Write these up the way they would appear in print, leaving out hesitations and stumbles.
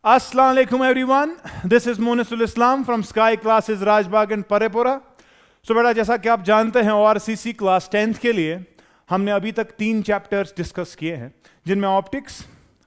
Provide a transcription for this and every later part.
Assalamu alaikum everyone. This is Monisul Islam from Sky Classes Rajbagh and Parepura. So बेटा जैसा कि आप जानते हैं ORCC क्लास 10th के लिए हमने अभी तक 3 चैप्टर्स डिस्कस किए हैं जिनमें ऑप्टिक्स,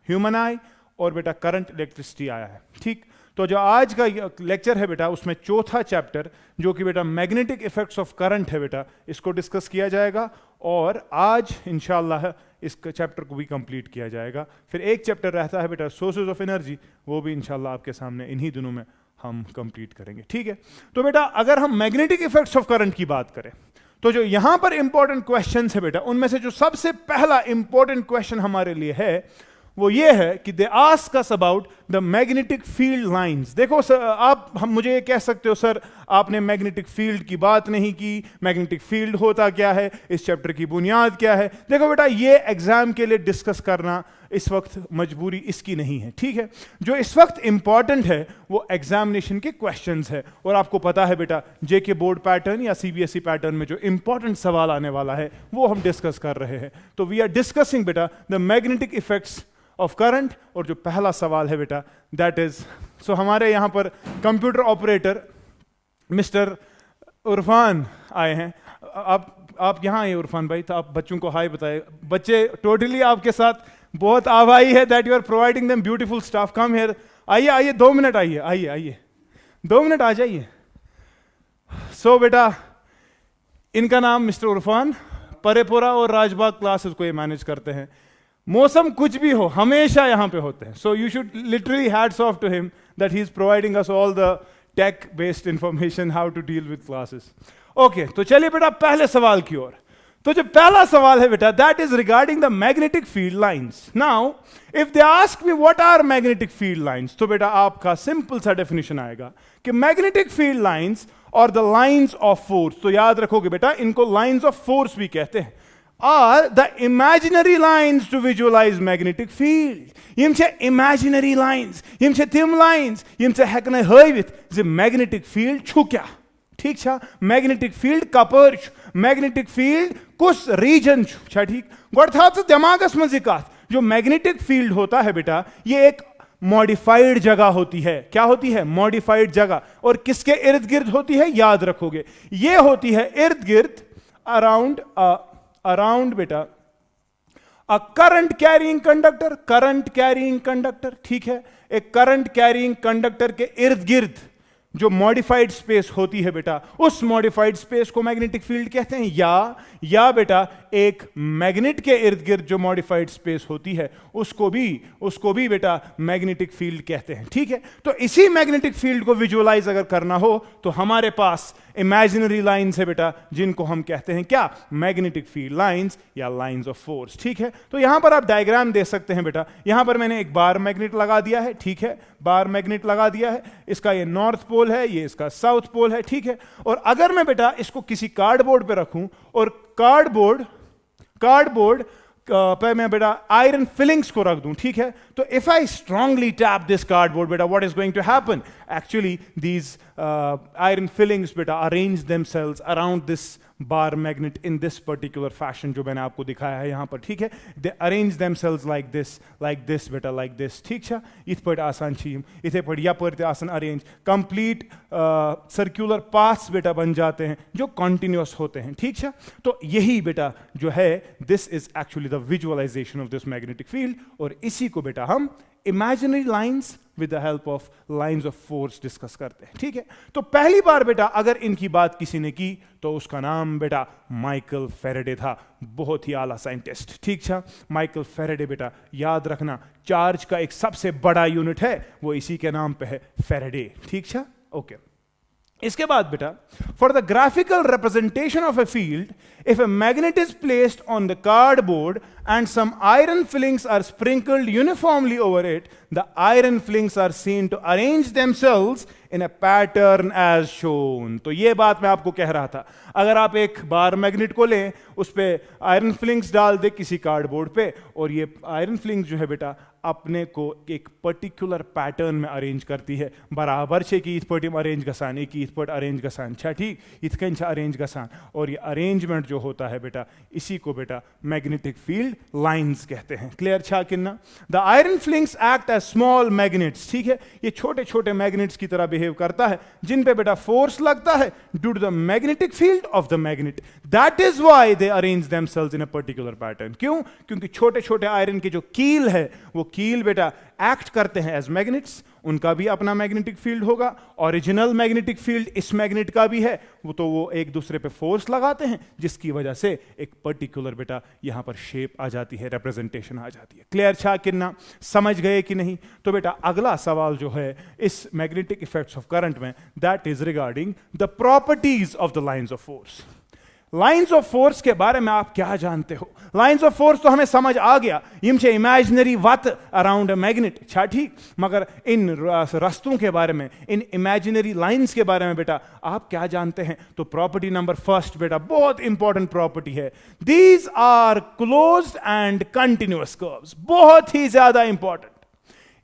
ह्यूमन आई और बेटा करंट इलेक्ट्रिसिटी आया है. ठीक, तो जो आज का लेक्चर है बेटा उसमें चौथा चैप्टर जो कि बेटा मैग्नेटिक इफेक्ट्स ऑफ करंट है बेटा इसको डिस्कस किया जाएगा और आज इंशाल्लाह इस चैप्टर को भी कंप्लीट किया जाएगा. फिर एक चैप्टर रहता है बेटा सोर्सेज ऑफ एनर्जी, वो भी इंशाल्लाह आपके सामने इन्हीं दिनों में हम कंप्लीट करेंगे. ठीक है, तो बेटा अगर हम मैग्नेटिक इफेक्ट्स ऑफ करंट की बात करें तो जो यहां पर इंपॉर्टेंट क्वेश्चन है बेटा उनमें से जो सबसे पहला इंपॉर्टेंट क्वेश्चन हमारे लिए है वो ये है कि they ask us about the magnetic field lines. देखो सर, हम मुझे ये कह सकते हो सर आपने मैग्नेटिक फील्ड की बात नहीं की, मैग्नेटिक फील्ड होता क्या है, इस चैप्टर की बुनियाद क्या है. देखो बेटा ये एग्जाम के लिए डिस्कस करना इस वक्त मजबूरी इसकी नहीं है. ठीक है, जो इस वक्त इंपॉर्टेंट है वो एग्जामिनेशन के क्वेश्चंस है और आपको पता है बेटा जेके बोर्ड पैटर्न या सीबीएसई पैटर्न में जो इंपॉर्टेंट सवाल आने वाला है वो हम डिस्कस कर रहे हैं. तो वी आर डिस्कसिंग बेटा the magnetic effects of current और जो पहला सवाल है बेटा दैट इज सो हमारे यहां पर कंप्यूटर ऑपरेटर मिस्टर उरफान आए हैं. आप यहां आए इरफान भाई, तो आप बच्चों को हाय बताए. बच्चे टोटली आपके साथ बहुत आभारी है that you are providing them beautiful staff. Come here, आइए 2 मिनट आइए 2 मिनट आ जाइए. सो बेटा इनका नाम मिस्टर उरफान परेपुरा और राजबाग क्लासेस को ये मैनेज करते हैं. मौसम कुछ भी हो हमेशा यहां पे होते हैं. So you should literally hats off to him that he is providing us all the tech based information how to deal with classes. Okay, तो चलिए बेटा पहले सवाल की ओर. तो जो पहला सवाल है बेटा that is regarding the magnetic field lines. Now if they ask me what are magnetic field lines, तो बेटा आपका सिंपल सा डेफिनेशन आएगा कि मैग्नेटिक फील्ड लाइंस और द लाइंस ऑफ फोर्स, तो याद रखोगे बेटा इनको लाइंस ऑफ फोर्स भी कहते हैं, are the imaginary lines to visualize magnetic field. Yim che imaginary lines, yim che tim lines, yim che hekne höyvit ze magnetic field chukya. ठीक छा, magnetic field Kapoor magnetic field कुछ reason छा. ठीक, गोड था तो दिमागस में जिकात जो मैग्नेटिक फील्ड होता है बेटा ये एक मॉडिफाइड जगह होती है. क्या होती है? मॉडिफाइड जगह. और किसके इर्द गिर्द होती है? याद रखोगे ये होती है इर्द गिर्द अराउंड बेटा अ करंट कैरिंग कंडक्टर. ठीक है, एक करंट कैरिंग कंडक्टर के इर्द गिर्द जो मॉडिफाइड स्पेस होती है बेटा उस मॉडिफाइड स्पेस को मैग्नेटिक फील्ड कहते हैं. या बेटा एक मैग्नेट के इर्द गिर्द जो मॉडिफाइड स्पेस होती है उसको भी बेटा मैग्नेटिक फील्ड कहते हैं. ठीक है, तो इसी मैग्नेटिक फील्ड को विजुअलाइज अगर करना हो तो हमारे पास इमेजिनरी लाइंस है बेटा जिनको हम कहते हैं क्या? मैग्नेटिक फील्ड लाइंस या लाइंस ऑफ फोर्स. ठीक है, तो यहां पर आप डायग्राम दे सकते हैं बेटा. यहां पर मैंने एक बार मैग्नेट लगा दिया है. ठीक है, बार मैग्नेट लगा दिया है. इसका ये नॉर्थ पोल है, ये इसका साउथ पोल है. ठीक है, और अगर मैं बेटा इसको किसी कार्डबोर्ड पे रखूं और कार्डबोर्ड पे मैं बेटा आयरन फिलिंग्स को रख दूं. ठीक है, तो if I strongly tap this cardboard बेटा what is going to happen? Actually these iron filings बेटा arrange themselves around this bar magnet in this particular fashion जो मैंने आपको दिखाया है यहां पर. ठीक है, they arrange themselves like this बेटा लाइक दिस. ठीक है, इत पे आसान छीम इथे पे यपर आसान अरेंज कंप्लीट सर्कुलर पाथ्स बेटा बन जाते हैं जो कंटिन्यूअस होते हैं. ठीक है, तो यही बेटा जो है this is actually the visualisation of this magnetic field और इसी को बेटा हम imaginary lines with the help of lines of force discuss करते हैं. ठीक है, तो पहली बार बेटा अगर इनकी बात किसी ने की तो उसका नाम बेटा माइकल फैराडे था. बहुत ही आला साइंटिस्ट. ठीक था, माइकल फैराडे बेटा याद रखना चार्ज का एक सबसे बड़ा यूनिट है वो इसी के नाम पे है, फैराडे. ठीक था, ओके. इसके बाद बेटा for the graphical representation of a field if a magnet is placed on the cardboard and some iron fillings are sprinkled uniformly over it, the iron fillings are seen to arrange themselves in a pattern as shown. तो ये बात मैं आपको कह रहा था, अगर आप एक बार मैग्नेट को लें उस पे आयरन फिलिंग्स डाल दे किसी कार्डबोर्ड पे और ये आयरन फिलिंग्स जो है बेटा अपने को एक पर्टिकुलर पैटर्न में अरेंज करती है। बराबर छे कि इत पट अरेंज गसान, एक इत पट अरेंज गसान, अच्छा ठीक इतकन अरेंज गसान। और ये अरेंजमेंट जो होता है बेटा, इसी को बेटा मैग्नेटिक फील्ड लाइंस कहते हैं। क्लियर छा किन्ना? The iron filings act as small magnets, ठीक है, ये छोटे छोटे मैग्नेट्स की तरह बिहेव करता है जिन पे बेटा फोर्स लगता है due to the magnetic field of the magnet. That is why they arrange themselves in a particular pattern. क्यों? क्योंकि छोटे छोटे आयरन के जो कील है, वो कील बेटा एक्ट करते हैं एज मैग्नेट्स, उनका भी अपना मैग्नेटिक फील्ड होगा। ओरिजिनल मैग्नेटिक फील्ड इस मैग्नेट का भी है, वो एक दूसरे पे फोर्स लगाते हैं, जिसकी वजह से एक पर्टिकुलर बेटा यहां पर शेप आ जाती है, रिप्रेजेंटेशन आ जाती है। क्लियर छा किन्ना? समझ गए कि नहीं? तो बेटा अगला सवाल जो है इस मैग्नेटिक इफेक्ट्स ऑफ करंट में, that is regarding the properties of the lines of force. Lines of force के बारे में आप क्या जानते हो? लाइंस ऑफ फोर्स तो हमें समझ आ गया, यम छे इमेजिनरी वत अराउंड अ मैग्नेट, अच्छा ठीक, मगर इन रस्तों के बारे में, इन इमेजिनरी लाइंस के बारे में बेटा आप क्या जानते हैं? तो प्रॉपर्टी नंबर फर्स्ट बेटा बहुत इंपॉर्टेंट प्रॉपर्टी है, these are closed and continuous curves. बहुत ही ज्यादा इंपॉर्टेंट।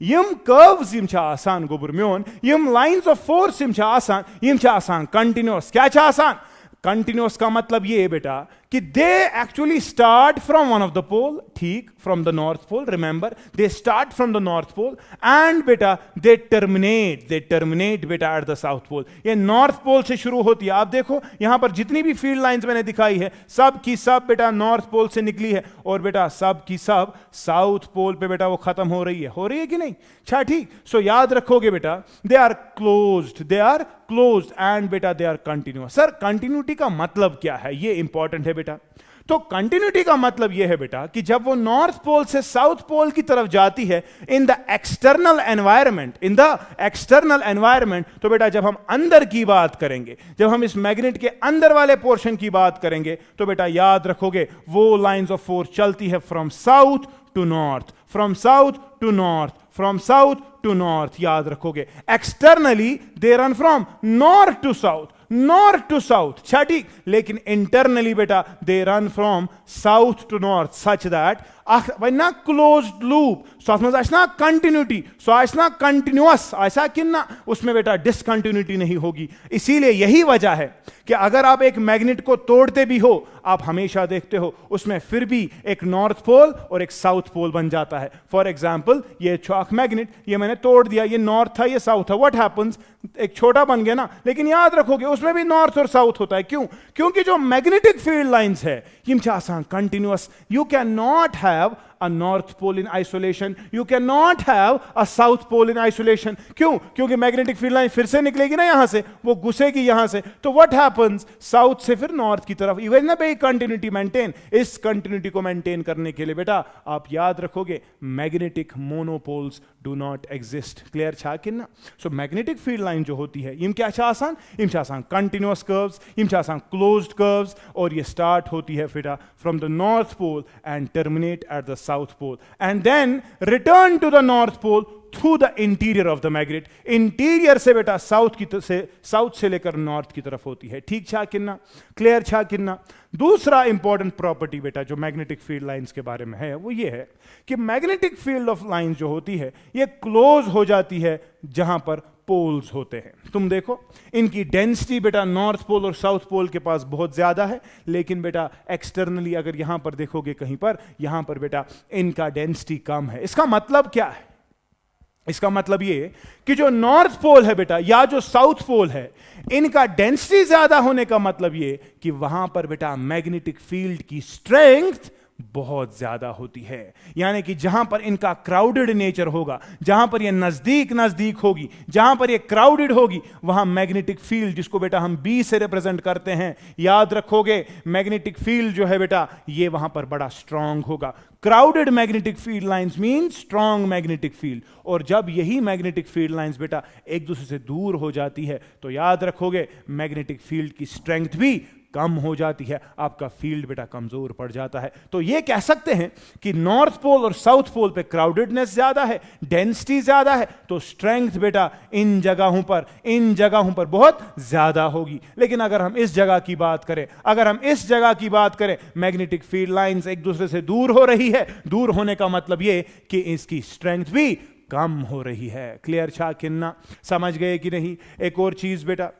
यम कर्व्स यम छा आसान गोबर म्योन, यम लाइंस ऑफ फोर्स यम छा आसान, यम छा आसान कंटिन्यूअस। क्या छा आसान? कंटिन्यूअस का मतलब ये है बेटा कि they actually start from one of the pole, ठीक, from the north pole, remember they start from the north pole and बेटा दे टर्मिनेट बेटा एट द साउथ पोल। ये नॉर्थ पोल से शुरू होती है। आप देखो यहां पर जितनी भी फील्ड लाइंस मैंने दिखाई है, सब की सब बेटा नॉर्थ पोल से निकली है, और बेटा सब की सब साउथ पोल पे बेटा वो खत्म हो रही है कि नहीं? अच्छा ठीक। सो याद रखोगे बेटा दे आर क्लोज्ड एंड बेटा they are continuous. Sir continuity का मतलब क्या है? ये इंपॉर्टेंट है बेटा। तो कंटिन्यूटी का मतलब यह है बेटा कि जब वो नॉर्थ पोल से साउथ पोल की तरफ जाती है इन द एक्सटर्नल एनवायरमेंट, तो बेटा जब हम अंदर की बात करेंगे, जब हम इस मैग्नेट के अंदर वाले पोर्शन की बात करेंगे, तो बेटा याद रखोगे वो लाइंस ऑफ फोर्स चलती है from south to north, from south to north, from south to north. याद रखोगे externally they run from north to south, अच्छा ठीक, लेकिन इंटरनली बेटा they run from south to north such that one closed loop, so continuity, so continuous ऐसा कि ना उसमें बेटा डिसकंटिन्यूटी नहीं होगी। इसीलिए यही वजह है कि अगर आप एक मैग्नेट को तोड़ते भी हो, आप हमेशा देखते हो उसमें फिर भी एक नॉर्थ पोल और एक साउथ पोल बन जाता है। फॉर एग्जाम्पल ये चौक मैग्नेट, ये मैंने तोड़ दिया, ये नॉर्थ था ये साउथ था, व्हाट हैपेंस, एक छोटा बन गया ना, लेकिन याद रखोगे उसमें भी नॉर्थ और साउथ होता है। क्यों? क्योंकि जो मैग्नेटिक फील्ड लाइंस है यम आसान continuous, you can not have a north pole in isolation, you cannot have a south pole in isolation। क्यों? क्योंकि मैग्नेटिक फील्ड लाइन फिर से निकलेगी ना यहां से, वो घुसेगी यहां से, तो व्हाट हैपेंस, साउथ से फिर नॉर्थ की तरफ, इवन ना बे कंटिन्यूटी मेंटेन। इस कंटिन्यूटी को मेंटेन करने के लिए बेटा आप याद रखोगे magnetic monopoles do not exist. Clear छा कि ना? सो मैग्नेटिक फील्ड लाइन जो होती है इम क्या छा आसान, इम छा आसान कंटिन्यूअस कर्व्स, इम छा आसान क्लोज्ड कर्व्स, और ये स्टार्ट होती है बेटा from the north pole and terminate at the south pole and then return to the north pole through the interior of the magnet। Interior से बेटा साउथ से लेकर नॉर्थ की तरफ होती है। ठीक छा किन्ना? क्लियर छा किन्ना? दूसरा इंपॉर्टेंट प्रॉपर्टी बेटा जो मैग्नेटिक फील्ड लाइंस के बारे में है वो ये है कि मैग्नेटिक फील्ड ऑफ लाइंस जो होती है ये क्लोज हो जाती है जहां पर पोल्स होते हैं। तुम देखो इनकी डेंसिटी बेटा नॉर्थ पोल और साउथ पोल के पास बहुत ज्यादा है, लेकिन बेटा एक्सटर्नली अगर यहां पर देखोगे कहीं पर, यहां पर बेटा इनका डेंसिटी कम है। इसका मतलब क्या है? इसका मतलब ये कि जो नॉर्थ पोल है बेटा या जो साउथ पोल है, इनका डेंसिटी ज्यादा होने का मतलब ये कि वहां पर बेटा मैग्नेटिक फील्ड की स्ट्रेंथ बहुत ज्यादा होती है। यानी कि जहां पर इनका क्राउडेड नेचर होगा, जहां पर ये नजदीक होगी, जहां पर ये क्राउडेड होगी, वहां मैग्नेटिक फील्ड, जिसको बेटा हम बी से रिप्रेजेंट करते हैं, याद रखोगे मैग्नेटिक फील्ड जो है बेटा ये वहां पर बड़ा स्ट्रांग होगा। Crowded magnetic field lines mean strong magnetic field. और जब यही मैग्नेटिक फील्ड लाइंस बेटा एक दूसरे से दूर हो जाती है, तो याद रखोगे मैग्नेटिक फील्ड की स्ट्रेंथ भी कम हो जाती है, आपका फील्ड बेटा कमजोर पड़ जाता है। तो ये कह सकते हैं कि नॉर्थ पोल और साउथ पोल पे क्राउडेडनेस ज्यादा है, डेंसिटी ज्यादा है, तो स्ट्रेंथ बेटा इन जगहों पर बहुत ज्यादा होगी। लेकिन अगर हम इस जगह की बात करें, मैग्नेटिक फील्ड लाइंस एक दूसरे से दूर हो रही है। दूर होने का मतलब ये कि इसकी स्ट्रेंथ भी कम हो रही है। क्लियर छा किन्ना, समझ गए कि नहीं? एक और चीज बेटा,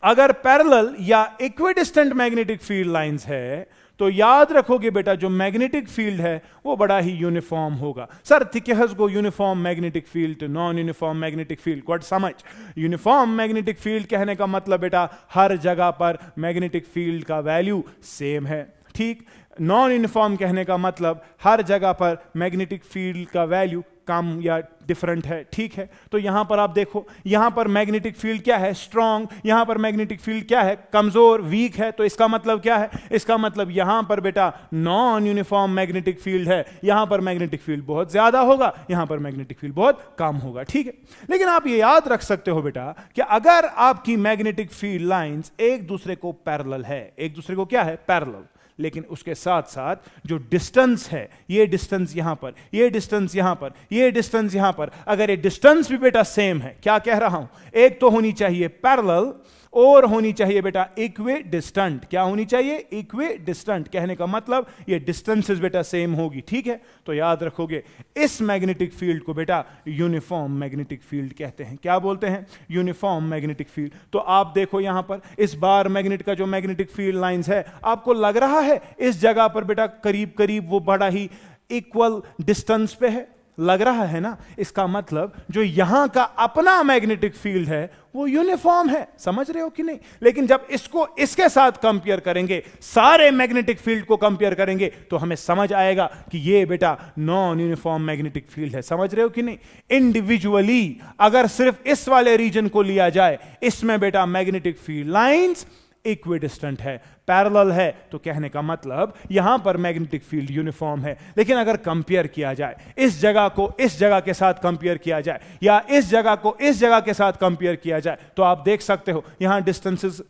अगर पैरेलल या इक्विडिस्टेंट मैग्नेटिक फील्ड लाइंस है तो याद रखोगे बेटा जो मैग्नेटिक फील्ड है वो बड़ा ही यूनिफॉर्म होगा। Sir thickness go uniform magnetic field to non uniform magnetic field. What समझ? यूनिफॉर्म मैग्नेटिक फील्ड कहने का मतलब बेटा हर जगह पर मैग्नेटिक फील्ड का वैल्यू सेम है, ठीक। नॉन यूनिफॉर्म कहने का मतलब हर जगह पर मैग्नेटिक फील्ड का वैल्यू कम या डिफरेंट है, ठीक है। तो यहां पर आप देखो, यहां पर मैग्नेटिक फील्ड क्या है? स्ट्रांग। यहां पर मैग्नेटिक फील्ड क्या है? कमजोर, वीक है। तो इसका मतलब क्या है? इसका मतलब यहां पर बेटा नॉन यूनिफॉर्म मैग्नेटिक फील्ड है, यहां पर मैग्नेटिक फील्ड बहुत ज्यादा होगा, यहां पर मैग्नेटिक फील्ड बहुत कम होगा, ठीक है। लेकिन आप ये याद रख सकते हो बेटा कि अगर आपकी मैग्नेटिक फील्ड लाइंस एक दूसरे को पैरेलल है, एक दूसरे को क्या है? पैरेलल, लेकिन उसके साथ साथ जो डिस्टेंस है, ये डिस्टेंस यहां पर, ये डिस्टेंस यहां पर, ये डिस्टेंस यहां पर, अगर ये डिस्टेंस भी बेटा सेम है, क्या कह रहा हूं? एक तो होनी चाहिए पैरेलल और होनी चाहिए बेटा इक्विडिस्टेंट। क्या होनी चाहिए? इक्विडिस्टेंट। कहने का मतलब ये डिस्टेंसेस बेटा सेम होगी, ठीक है। तो याद रखोगे इस मैग्नेटिक फील्ड को बेटा यूनिफॉर्म मैग्नेटिक फील्ड कहते हैं। क्या बोलते हैं? Uniform magnetic field. तो आप देखो यहां पर इस बार मैग्नेट का जो मैग्नेटिक फील्ड लाइंस है, आपको लग रहा है इस जगह पर बेटा करीब करीब वो बड़ा ही इक्वल डिस्टेंस पे है, लग रहा है ना? इसका मतलब जो यहां का अपना मैग्नेटिक फील्ड है वो यूनिफॉर्म है, समझ रहे हो कि नहीं? लेकिन जब इसको इसके साथ कंपेयर करेंगे, सारे मैग्नेटिक फील्ड को कंपेयर करेंगे, तो हमें समझ आएगा कि ये बेटा नॉन यूनिफॉर्म मैग्नेटिक फील्ड है। समझ रहे हो कि नहीं? इंडिविजुअली अगर सिर्फ इस वाले रीजन को लिया जाए, इसमें बेटा मैग्नेटिक फील्ड लाइंस इक्विडिस्टेंट है, पैरेलल है, तो कहने का मतलब यहां पर मैग्नेटिक फील्ड यूनिफॉर्म है। लेकिन अगर कंपेयर किया जाए, इस जगह को इस जगह के साथ कंपेयर किया जाए या इस जगह को इस जगह के साथ कंपेयर किया जाए, तो आप देख सकते हो यहां डिस्टेंसेस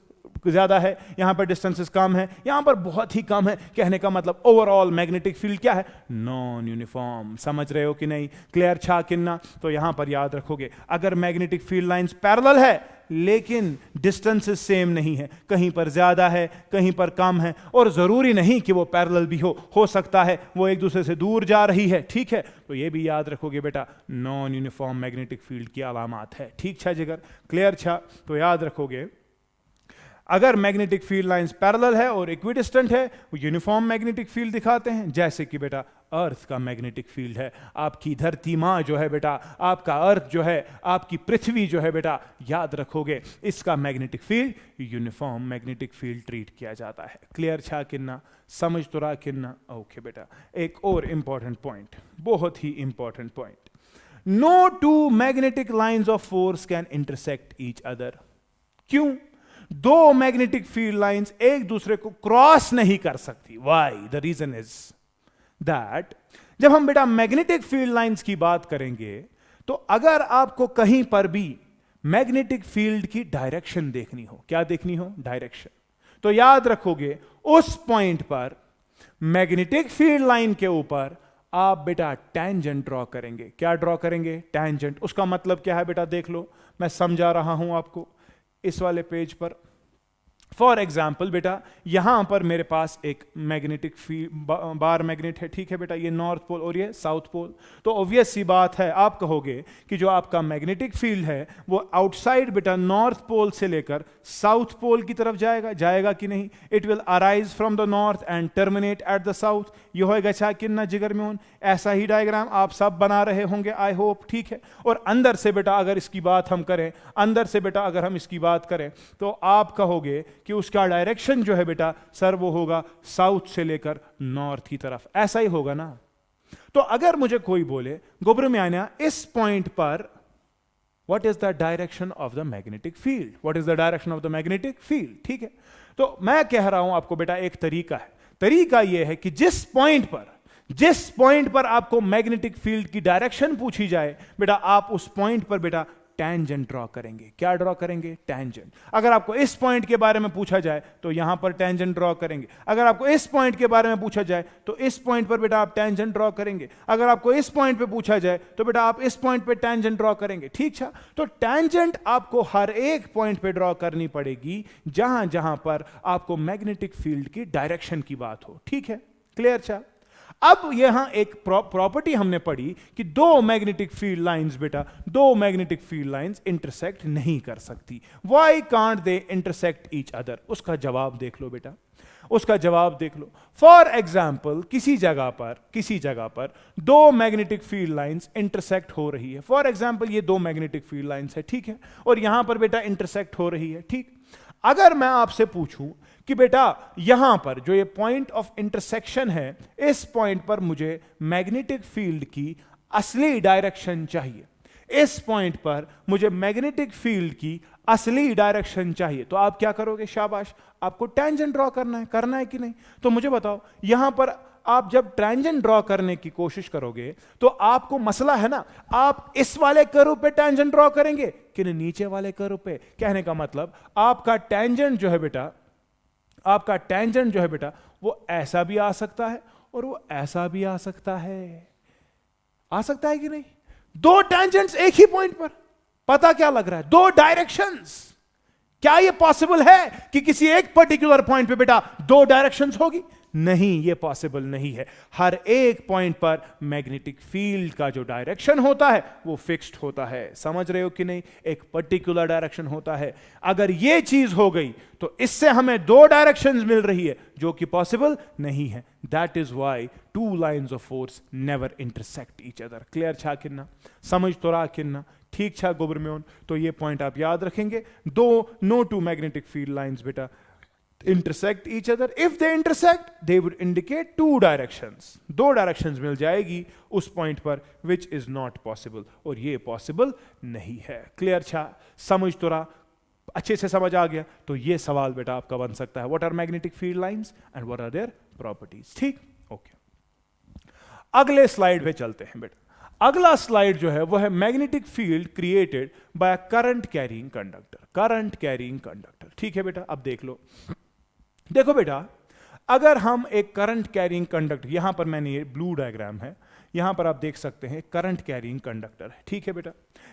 ज्यादा है, यहां पर डिस्टेंसेस कम है, यहां पर बहुत ही कम है। कहने का मतलब ओवरऑल मैग्नेटिक फील्ड क्या है? Non uniform. समझ रहे हो कि नहीं? क्लियर छा किन्ना? तो यहां पर याद रखोगे अगर मैग्नेटिक फील्ड लाइंस पैरेलल है लेकिन डिस्टेंसेस सेम नहीं है, कहीं पर ज्यादा है, कहीं पर कम है, और जरूरी नहीं कि वो पैरेलल भी हो सकता है वो एक दूसरे से दूर जा रही है, ठीक है। तो ये भी याद रखोगे बेटा नॉन यूनिफॉर्म मैग्नेटिक फील्ड की अलामत है, ठीक छा जिगर? क्लियर छा? तो याद रखोगे अगर मैग्नेटिक फील्ड लाइंस पैरेलल है और इक्विडिस्टेंट है, वो यूनिफॉर्म मैग्नेटिक फील्ड दिखाते हैं। जैसे कि बेटा अर्थ का मैग्नेटिक फील्ड है, आपकी धरती माँ जो है बेटा, आपका अर्थ जो है, आपकी पृथ्वी जो है बेटा, याद रखोगे इसका magnetic field uniform magnetic field treat किया जाता है। क्लियर छा किन्ना? समझ तो रहा किन्ना? ओके बेटा, एक और इंपॉर्टेंट पॉइंट, बहुत ही important point, no two magnetic lines of force can intersect each other. क्यों? दो मैग्नेटिक फील्ड लाइंस एक दूसरे को क्रॉस नहीं कर सकती। Why? The reason is that जब हम बेटा मैग्नेटिक फील्ड लाइंस की बात करेंगे तो अगर आपको कहीं पर भी मैग्नेटिक फील्ड की डायरेक्शन देखनी हो, क्या देखनी हो? डायरेक्शन। तो याद रखोगे उस पॉइंट पर मैग्नेटिक फील्ड लाइन के ऊपर आप बेटा टेंजेंट ड्रॉ करेंगे। क्या ड्रॉ करेंगे? टेंजेंट। उसका मतलब क्या है बेटा? देख लो, मैं समझा रहा हूं आपको इस वाले पेज पर। फॉर एग्जाम्पल बेटा यहां पर मेरे पास एक मैग्नेटिक बार मैग्नेट है, ठीक है बेटा, ये नॉर्थ पोल और ये साउथ पोल। तो ऑब्वियस सी बात है, आप कहोगे कि जो आपका मैग्नेटिक फील्ड है वो आउटसाइड बेटा नॉर्थ पोल से लेकर साउथ पोल की तरफ जाएगा कि नहीं? It will arise from the north and terminate at the south. ये होएगा छा किन्ना जिगर में? ऐसा ही डायग्राम आप सब बना रहे होंगे, आई होप, ठीक है। और अंदर से बेटा अगर इसकी बात हम करें, अंदर से बेटा अगर हम इसकी बात करें तो आप कहोगे कि उसका डायरेक्शन जो है बेटा सर वो होगा साउथ से लेकर नॉर्थ की तरफ। ऐसा ही होगा ना? तो अगर मुझे कोई बोले गोब्र में आना इस पॉइंट पर what is the direction of the magnetic field, what is the direction of the magnetic field, ठीक है। तो मैं कह रहा हूं आपको बेटा एक तरीका है। तरीका यह है कि जिस पॉइंट पर आपको मैग्नेटिक फील्ड की डायरेक्शन पूछी जाए बेटा, आप उस पॉइंट पर बेटा टेंजेंट ड्रॉ करेंगे। क्या ड्रॉ करेंगे? टेंजेंट। अगर आपको इस पॉइंट के बारे में पूछा जाए तो यहां पर टेंजेंट ड्रॉ करेंगे। अगर आपको इस पॉइंट के बारे में पूछा जाए तो इस पॉइंट पर बेटा आप टेंजेंट ड्रॉ करेंगे। अगर आपको इस पॉइंट पे पूछा जाए तो बेटा आप इस पॉइंट पे टेंजेंट ड्रॉ करेंगे। ठीक है, तो टेंजेंट आपको हर एक पॉइंट पे ड्रॉ करनी पड़ेगी जहां जहां पर आपको मैग्नेटिक फील्ड की डायरेक्शन की बात हो। ठीक है, क्लियर छा? अब यहां एक प्रॉपर्टी हमने पढ़ी कि दो मैग्नेटिक फील्ड लाइंस बेटा, दो मैग्नेटिक फील्ड लाइंस इंटरसेक्ट नहीं कर सकती। Why can't they intersect each other? उसका जवाब देख लो बेटा, उसका जवाब देख लो। फॉर एग्जाम्पल किसी जगह पर दो मैग्नेटिक फील्ड लाइंस इंटरसेक्ट हो रही है। फॉर एग्जाम्पल ये दो मैग्नेटिक फील्ड लाइंस है, ठीक है, और यहां पर बेटा इंटरसेक्ट हो रही है। ठीक, अगर मैं आपसे पूछूं कि बेटा यहां पर जो ये पॉइंट ऑफ इंटरसेक्शन है, इस पॉइंट पर मुझे मैग्नेटिक फील्ड की असली डायरेक्शन चाहिए, इस पॉइंट पर मुझे मैग्नेटिक फील्ड की असली डायरेक्शन चाहिए, तो आप क्या करोगे? शाबाश, आपको टेंजेंट ड्रॉ करना है कि नहीं? तो मुझे बताओ, यहां पर आप जब टेंजेंट ड्रॉ करने की कोशिश करोगे तो आपको मसला है ना, आप इस वाले कर्व पे टेंजेंट ड्रॉ करेंगे कि नीचे वाले कर्व पे? कहने का मतलब आपका टेंजेंट जो है बेटा, आपका टेंजेंट जो है बेटा, वो ऐसा भी आ सकता है और वो ऐसा भी आ सकता है। आ सकता है कि नहीं? दो टेंजेंट्स एक ही पॉइंट पर, पता क्या लग रहा है? दो डायरेक्शंस। क्या ये पॉसिबल है कि किसी एक पर्टिकुलर पॉइंट पे बेटा दो डायरेक्शंस होगी? नहीं, ये पॉसिबल नहीं है। हर एक पॉइंट पर मैग्नेटिक फील्ड का जो डायरेक्शन होता है वो फिक्स्ड होता है। समझ रहे हो कि नहीं? एक पर्टिकुलर डायरेक्शन होता है। अगर ये चीज हो गई तो इससे हमें दो डायरेक्शंस मिल रही है जो कि पॉसिबल नहीं है। That is why two lines of force never intersect each other. Clear छा किन्ना? समझ तो रहा किन्ना? ठीक छा गुबरम्योन? तो ये पॉइंट आप याद रखेंगे। No two magnetic field lines बेटा intersect each other. If they intersect, they would indicate two directions. दो डायरेक्शंस मिल जाएगी उस पॉइंट पर, which is not possible, और ये पॉसिबल नहीं है। क्लियर छा? समझ तो रहा? अच्छे से समझ आ गया? तो ये सवाल बेटा आपका बन सकता है, what are magnetic field lines and what are their properties. ठीक, ओके, अगले स्लाइड पे चलते हैं बेटा। अगला स्लाइड जो है वो है magnetic field created by current carrying conductor. Current carrying conductor, ठीक है बेटा? अब देख लो, देखो बेटा, अगर हम एक करंट कैरिंग कंडक्टर, यहां पर मैंने ये ब्लू डायग्राम है, यहां पर आप देख सकते हैं करंट कैरिंग कंडक्टर है, ठीक है बेटा?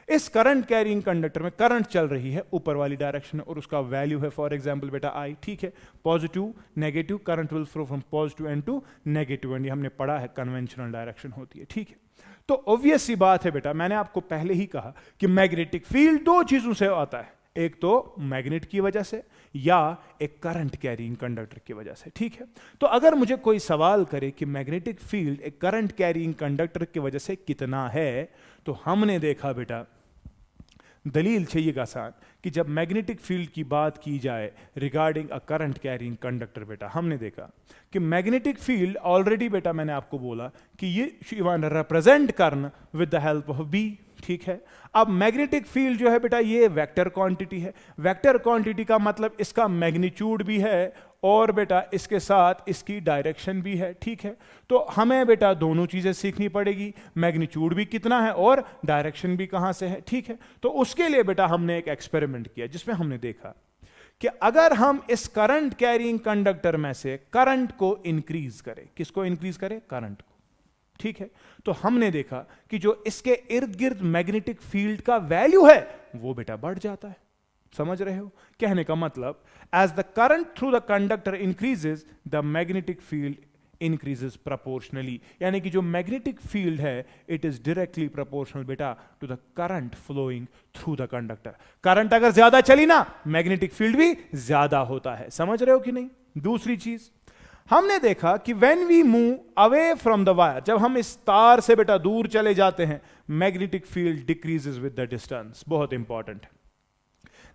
इस करंट कैरिंग कंडक्टर में करंट चल रही है ऊपर वाली डायरेक्शन और उसका वैल्यू है फॉर एग्जांपल बेटा I, ठीक है? Positive negative, current will flow from positive end to negative end, हमने पढ़ा है कन्वेंशनल डायरेक्शन होती है, ठीक है? तो ऑब्वियस सी बात है बेटा, मैंने आपको पहले ही कहा कि मैग्नेटिक फील्ड दो चीजों से आता है, एक तो मैग्नेट की वजह से या एक करंट कैरिंग कंडक्टर की वजह से, ठीक है? तो अगर मुझे कोई सवाल करे कि मैग्नेटिक फील्ड एक करंट कैरिंग कंडक्टर की वजह से कितना है, तो हमने देखा बेटा, दलील चाहिएगा आसान, कि जब मैग्नेटिक फील्ड की बात की जाए regarding a current carrying conductor बेटा, हमने देखा कि मैग्नेटिक फील्ड ऑलरेडी बेटा मैंने आपको बोला कि ये रिप्रेजेंट करना with the help of B, ठीक है? अब मैग्नेटिक फील्ड जो है बेटा ये वेक्टर क्वांटिटी है। वेक्टर क्वांटिटी का मतलब इसका मैग्नीट्यूड भी है और बेटा इसके साथ इसकी डायरेक्शन भी है, ठीक है? तो हमें बेटा दोनों चीजें सीखनी पड़ेगी, मैग्नीट्यूड भी कितना है और डायरेक्शन भी कहां से है, ठीक है? तो उसके लिए बेटा हमने एक एक्सपेरिमेंट किया जिसमें हमने देखा कि अगर हम इस करंट कैरिंग कंडक्टर में से करंट को इंक्रीज करें, किसको इंक्रीज करें? करंट को, ठीक है? तो हमने देखा कि जो इसके इर्द गिर्द मैग्नेटिक फील्ड का वैल्यू है वो बेटा बढ़ जाता है। समझ रहे हो? कहने का मतलब as the current through the conductor increases the magnetic field increases proportionally, यानी कि जो मैग्नेटिक फील्ड है इट इज डायरेक्टली प्रोपोर्शनल बेटा to the current flowing through the conductor. Current अगर ज्यादा चली ना, मैग्नेटिक फील्ड भी ज्यादा होता है। समझ रहे हो कि नहीं? दूसरी चीज हमने देखा कि when we move away from the wire, जब हम इस तार से बेटा दूर चले जाते हैं, magnetic field decreases with the distance. बहुत इंपॉर्टेंट है।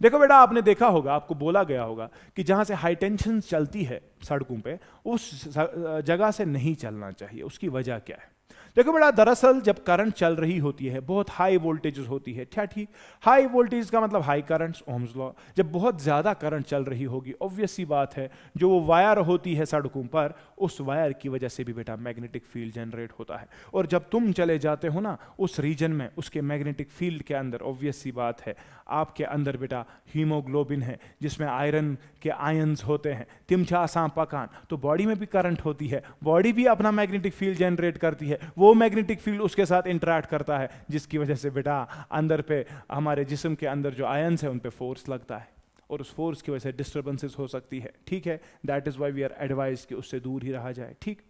देखो बेटा, आपने देखा होगा, आपको बोला गया होगा कि जहां से हाई टेंशन चलती है सड़कों पे, उस जगह से नहीं चलना चाहिए। उसकी वजह क्या है? देखो बेटा, दरअसल जब करंट चल रही होती है, बहुत हाई वोल्टेजेस होती है, क्या ठीक, हाई वोल्टेज का मतलब हाई करंट्स, ओम्स लॉ। जब बहुत ज़्यादा करंट चल रही होगी, ऑब्वियस सी बात है, जो वो वायर होती है सड़कों पर, उस वायर की वजह से भी बेटा मैग्नेटिक फील्ड जनरेट होता है। और जब तुम चले जाते हो ना उस रीजन में, उसके मैग्नेटिक फील्ड के अंदर, ऑब्वियस सी बात है, आपके अंदर बेटा हीमोग्लोबिन है, जिसमें आयरन के आयंस होते हैं, तिमछा आसां पकान, तो बॉडी में भी करंट होती है, बॉडी भी अपना मैग्नेटिक फील्ड जनरेट करती है, वो मैग्नेटिक फील्ड उसके साथ इंटरेक्ट करता है, जिसकी वजह से बेटा अंदर पे हमारे जिस्म के अंदर जो आयंस है उन पे फोर्स लगता है, और उस फोर्स की वजह से डिस्टर्बेंसेस हो सकती है। ठीक है, that is why we are advised कि उससे दूर ही रहा जाए। ठीक,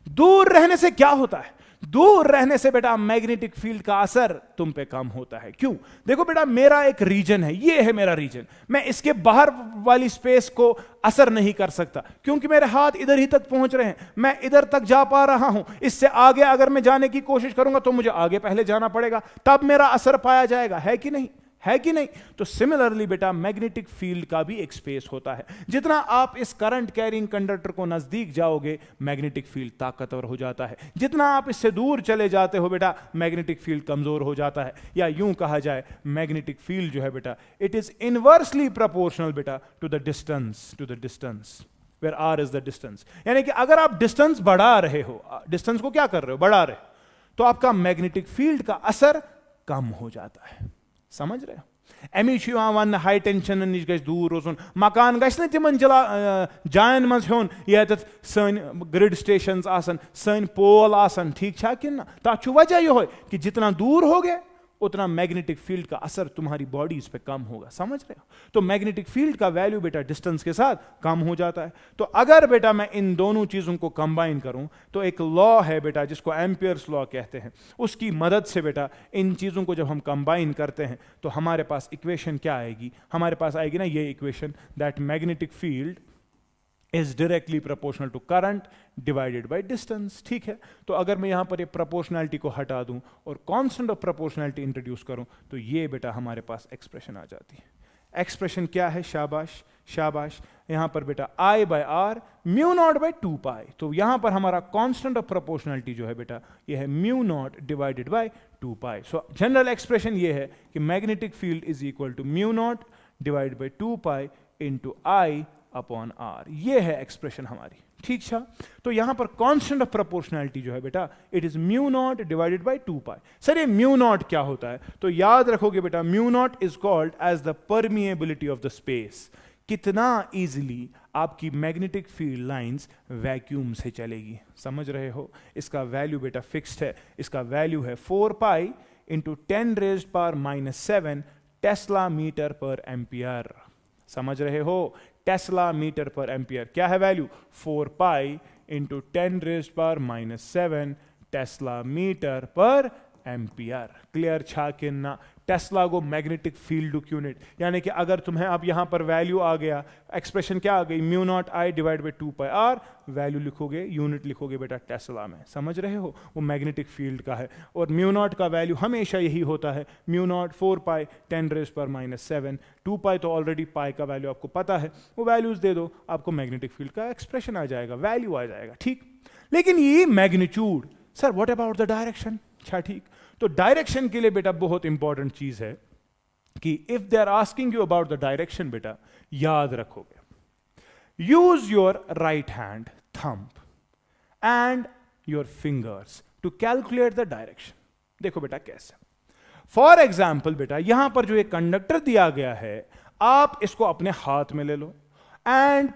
दूर रहने से क्या होता है? दूर रहने से बेटा मैग्नेटिक फील्ड का असर तुम पे कम होता है। क्यों? देखो बेटा, मेरा एक रीजन है, ये है मेरा रीजन, मैं इसके बाहर वाली स्पेस को असर नहीं कर सकता, क्योंकि मेरे हाथ इधर ही तक पहुंच रहे हैं, मैं इधर तक जा पा रहा हूं। इससे आगे अगर मैं जाने की कोशिश करूंगा तो मुझे आगे पहले जाना पड़ेगा, तब मेरा असर पाया जाएगा, है कि नहीं? है कि नहीं? तो सिमिलरली बेटा मैग्नेटिक फील्ड का भी एक स्पेस होता है। जितना आप इस करंट कैरिंग कंडक्टर को नजदीक जाओगे, मैग्नेटिक फील्ड ताकतवर हो जाता है, जितना आप इससे दूर चले जाते हो बेटा मैग्नेटिक फील्ड कमजोर हो जाता है। या यूं कहा जाए, मैग्नेटिक फील्ड जो है बेटा, इट इज इनवर्सली प्रोपोर्शनल बेटा to the distance where R is the distance. यानी कि अगर आप डिस्टेंस बढ़ा रहे हो, डिस्टेंस को क्या कर रहे हो, बढ़ा रहे हो, तो आपका मैग्नेटिक फील्ड का असर कम हो जाता है। समझ रहे हो? अमिश वन हाई टेंशन नश गज दूर रोजन, मकान गछ न तिमन जायन मज होन, ये सन ग्रिड स्टेशन आसन, सन पोल आसन, ठीक छा कि ना? तथ वजह यह कि जितना दूर हो गए उतना मैग्नेटिक फील्ड का असर तुम्हारी बॉडीज पे कम होगा। समझ रहे हो? तो मैग्नेटिक फील्ड का वैल्यू बेटा डिस्टेंस के साथ कम हो जाता है। तो अगर बेटा मैं इन दोनों चीजों को कंबाइन करूं तो एक लॉ है बेटा जिसको एम्पियर्स लॉ कहते हैं, उसकी मदद से बेटा इन चीजों को जब हम कंबाइन करते हैं तो हमारे पास इक्वेशन क्या आएगी? हमारे पास आएगी ना ये equation, that magnetic field is directly proportional to current divided by distance. ठीक है, तो अगर मैं यहां पर ये प्रोपोर्शनैलिटी को हटा दूं और कांस्टेंट ऑफ प्रोपोर्शनैलिटी इंट्रोड्यूस करूं तो ये बेटा हमारे पास एक्सप्रेशन आ जाती है। एक्सप्रेशन क्या है? शाबाश शाबाश, यहां पर बेटा I by R mu naught by 2 pi. तो यहां पर हमारा कांस्टेंट ऑफ प्रोपोर्शनैलिटी जो है बेटा ये है mu naught divided by 2 pi. So general expression ये है कि magnetic field is equal to mu naught divided by 2 pi into I upon R. ये है एक्सप्रेशन हमारी। ठीक है, तो यहां पर कांस्टेंट ऑफ प्रोपोर्शनैलिटी जो है बेटा it is mu naught divided by 2 pi. Sir ये म्यू नॉट क्या होता है? तो याद रखोगे बेटा, mu naught is called as the permeability of the space. कितना इजीली आपकी मैग्नेटिक फील्ड लाइंस वैक्यूम से चलेगी। समझ रहे हो? इसका वैल्यू बेटा फिक्स्ड है, इसका वैल्यू है 4 pi into 10⁻⁻7 tesla metre per ampere. समझ रहे हो? टेस्ला मीटर पर एम्पियर क्या है value? 4 pi into 10⁻⁻7 tesla metre per ampere. Clear छा कि ना? टेस्ला को मैग्नेटिक फील्ड यूनिट, यानी कि अगर तुम्हें अब यहां पर वैल्यू आ गया, एक्सप्रेशन क्या आ गई? Mu naught I divide by 2 pi R, value लिखोगे, यूनिट लिखोगे बेटा टेस्ला में। समझ रहे हो? वो मैग्नेटिक फील्ड का है, और म्यू नॉट का वैल्यू हमेशा यही होता है, म्यू नॉट 4 पाई 10⁻⁻7, 2 पाई तो ऑलरेडी पाई का वैल्यू आपको पता है, वो वैल्यूज दे दो, आपको मैग्नेटिक फील्ड का एक्सप्रेशन आ जाएगा, वैल्यू आ जाएगा। ठीक, लेकिन ये magnitude, sir what about the direction? अच्छा ठीक, तो डायरेक्शन के लिए बेटा बहुत इंपॉर्टेंट चीज है कि if they are asking you about the direction बेटा याद रखोगे, use your right hand thumb and your fingers to calculate the direction. देखो बेटा कैसे, फॉर एग्जाम्पल बेटा यहां पर जो एक कंडक्टर दिया गया है, आप इसको अपने हाथ में ले लो and